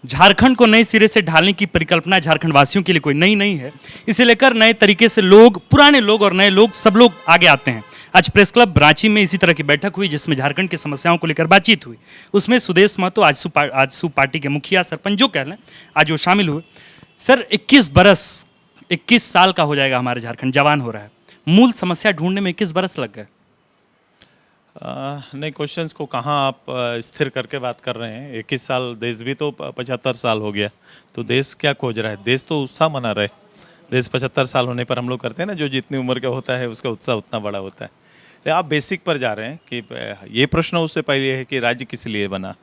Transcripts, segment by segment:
झारखंड को नए सिरे से ढालने की परिकल्पना झारखंड वासियों के लिए कोई नई नहीं है। इसे लेकर नए तरीके से लोग, पुराने लोग और नए लोग, सब लोग आगे आते हैं। आज प्रेस क्लब रांची में इसी तरह की बैठक हुई जिसमें झारखंड की समस्याओं को लेकर बातचीत हुई। उसमें सुदेश महतो, आजसू पार्टी के मुखिया, सरपंच जो कह लें, आज वो शामिल हुए। सर 21 साल का हो जाएगा हमारे झारखंड, जवान हो रहा है। मूल समस्या ढूंढने में 21 बरस लग गए। नहीं, क्वेश्चंस को कहाँ आप स्थिर करके बात कर रहे हैं। 21 साल, देश भी तो 75 साल हो गया, तो देश क्या खोज रहा है? देश तो उत्साह मना रहे। देश 75 साल होने पर हम लोग करते हैं ना, जो जितनी उम्र का होता है उसका उत्साह उतना बड़ा होता है। लेकिन आप बेसिक पर जा रहे हैं कि ये प्रश्न उससे पहले है कि राज्य किस लिए बना,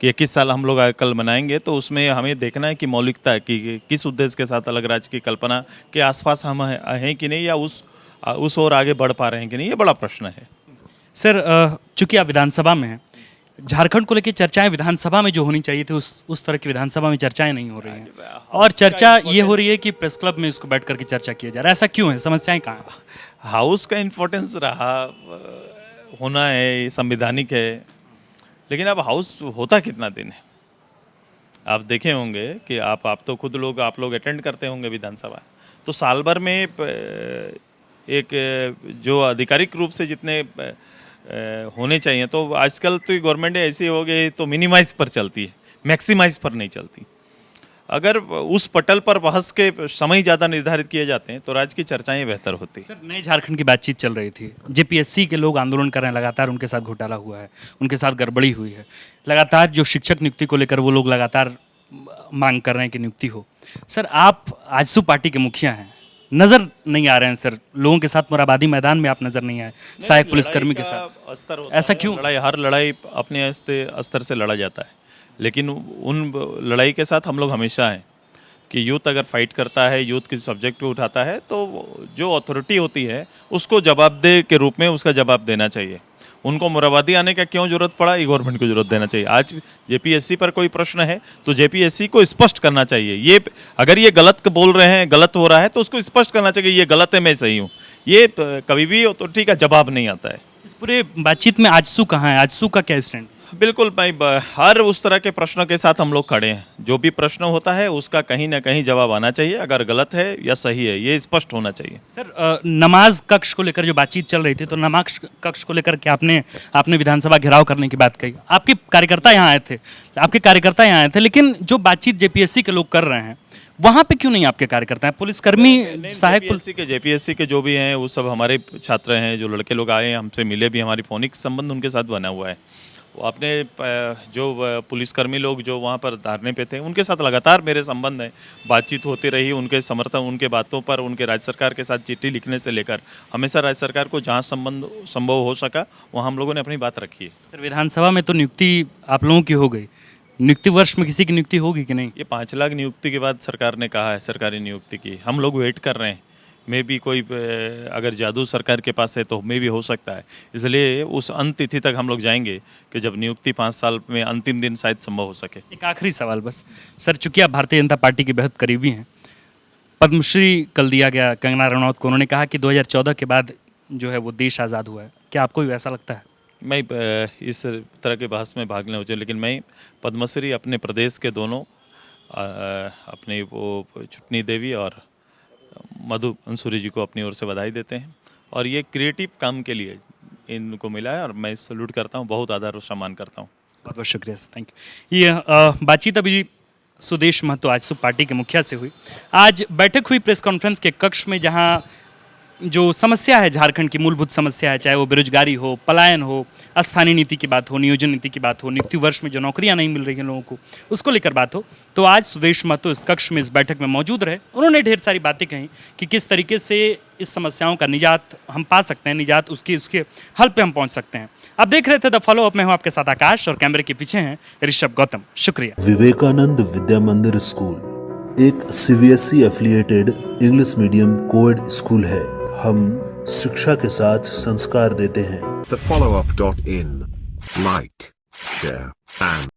कि 21 साल हम लोग कल मनाएंगे, तो उसमें हमें देखना है कि मौलिकता कि किस उद्देश्य के साथ अलग राज्य की कल्पना के आसपास हम हैं कि नहीं, या उस ओर आगे बढ़ पा रहे हैं कि नहीं, ये बड़ा प्रश्न है। सर चूंकि आप विधानसभा में हैं, झारखंड को लेकर चर्चाएं विधानसभा में जो होनी चाहिए थी उस तरह की विधानसभा में चर्चाएं नहीं हो रही हैं, और चर्चा ये हो रही है कि प्रेस क्लब में इसको बैठ करके चर्चा किया जा रहा है। ऐसा क्यों है? समस्याएं कहाँ हैं? हाउस का इम्पोर्टेंस रहा होना है, संवैधानिक है, लेकिन अब हाउस होता कितना दिन है? आप देखे होंगे कि आप तो खुद लोग, आप लोग अटेंड करते होंगे विधानसभा, तो साल भर में एक जो आधिकारिक रूप से जितने होने चाहिए, तो आजकल तो गवर्नमेंट ऐसी हो गई तो मिनिमाइज पर चलती है, मैक्सिमाइज पर नहीं चलती। अगर उस पटल पर बहस के समय ज़्यादा निर्धारित किए जाते हैं तो राज्य की चर्चाएं बेहतर होती। सर नए झारखंड की बातचीत चल रही थी, जेपीएससी के लोग आंदोलन कर रहे हैं, लगातार उनके साथ घोटाला हुआ है, उनके साथ गड़बड़ी हुई है। लगातार जो शिक्षक नियुक्ति को लेकर वो लोग लगातार मांग कर रहे हैं कि नियुक्ति हो। सर आप आजसू पार्टी के मुखिया हैं, नजर नहीं आ रहे हैं सर, लोगों के साथ मोराबादी मैदान में आप नजर नहीं आए, सहायक पुलिसकर्मी के साथ। ऐसा क्यों? हर लड़ाई अपने स्तर से लड़ा जाता है, लेकिन उन लड़ाई के साथ हम लोग हमेशा हैं कि यूथ अगर फाइट करता है, यूथ किसी सब्जेक्ट पे उठाता है, तो जो अथॉरिटी होती है उसको जवाबदेह के रूप में उसका जवाब देना चाहिए। उनको मोराबादी आने का क्यों जरूरत पड़ा, ये गवर्नमेंट को जरूरत देना चाहिए। आज जेपीएससी पर कोई प्रश्न है तो जेपीएससी को स्पष्ट करना चाहिए। ये अगर ये गलत बोल रहे हैं, गलत हो रहा है, तो उसको स्पष्ट करना चाहिए ये गलत है, मैं सही हूँ। ये कभी भी अथॉरिटी का जवाब नहीं आता है। इस पूरे बातचीत में आजसू कहाँ है? आजसू का क्या स्टैंड? बिल्कुल भाई, हर उस तरह के प्रश्नों के साथ हम लोग खड़े हैं। जो भी प्रश्न होता है उसका कहीं ना कहीं जवाब आना चाहिए, अगर गलत है या सही है ये स्पष्ट होना चाहिए। सर नमाज कक्ष को लेकर जो बातचीत चल रही थी, तो नमाज कक्ष को लेकर के आपने विधानसभा घेराव करने की बात कही। आपके कार्यकर्ता यहाँ आए थे, लेकिन जो बातचीत जेपीएससी के लोग कर रहे हैं वहाँ पे क्यों नहीं आपके कार्यकर्ता हैं? पुलिसकर्मी, सहायक जेपीएससी के जो भी हैं वो सब हमारे छात्र हैं। जो लड़के लोग आए हैं हमसे मिले भी, हमारी फोनिक संबंध उनके साथ बना हुआ है। वो अपने जो पुलिसकर्मी लोग जो वहाँ पर धरने पे थे उनके साथ लगातार मेरे संबंध है, बातचीत होती रही। उनके समर्थन, उनके बातों पर, उनके राज्य सरकार के साथ चिट्ठी लिखने से लेकर हमेशा राज्य सरकार को जहाँ संभव हो सका वहाँ हम लोगों ने अपनी बात रखी है। सर विधानसभा में तो नियुक्ति आप लोगों की हो गई, नियुक्ति वर्ष में किसी की नियुक्ति होगी कि नहीं? ये 5 लाख नियुक्ति के बाद सरकार ने कहा है सरकारी नियुक्ति की, हम लोग वेट कर रहे हैं। मे भी कोई अगर जादू सरकार के पास है तो मे भी हो सकता है। इसलिए उस अंत तिथि तक हम लोग जाएंगे कि जब नियुक्ति 5 साल में अंतिम दिन शायद संभव हो सके। एक आखिरी सवाल बस सर, चूंकि आप भारतीय जनता पार्टी के बेहद करीबी हैं, पद्मश्री कल दिया गया कंगना रनौत को। उन्होंने कहा कि 2014 के बाद जो है वो देश आज़ाद हुआ है। क्या आपको भी ऐसा लगता है? मैं इस तरह के बहस में भाग लेना चाहिए, लेकिन मैं पद्मश्री अपने प्रदेश के दोनों अपने वो चुटनी देवी और मधु अंसुरी जी को अपनी ओर से बधाई देते हैं। और ये क्रिएटिव काम के लिए इनको मिला है और मैं सैल्यूट करता हूँ, बहुत आदर और सम्मान करता हूँ। बहुत बहुत शुक्रिया सर, थैंक यू। ये बातचीत अभी सुदेश महतो आजसू पार्टी के मुखिया से हुई। आज बैठक हुई प्रेस कॉन्फ्रेंस के कक्ष में, जहाँ जो समस्या है झारखंड की, मूलभूत समस्या है, चाहे वो बेरोजगारी हो, पलायन हो, स्थानीय नीति की बात हो, नियोजन नीति की बात हो, नियुक्ति वर्ष में जो नौकरियां नहीं मिल रही हैं लोगों को, उसको लेकर बात हो, तो आज सुदेश महतो इस कक्ष में, इस बैठक में मौजूद रहे। उन्होंने ढेर सारी बातें कहीं कि किस तरीके से इस समस्याओं का निजात हम पा सकते हैं, निजात उसके हल पे हम पहुंच सकते हैं। आप देख रहे थे द फॉलो अप में, हूं आपके साथ आकाश और कैमरे के पीछे हैं ऋषभ गौतम। शुक्रिया। विवेकानंद विद्या मंदिर स्कूल एक CBSE affiliated English medium coed school है। हम शिक्षा के साथ संस्कार देते हैं। thefollowup.in, like, share, and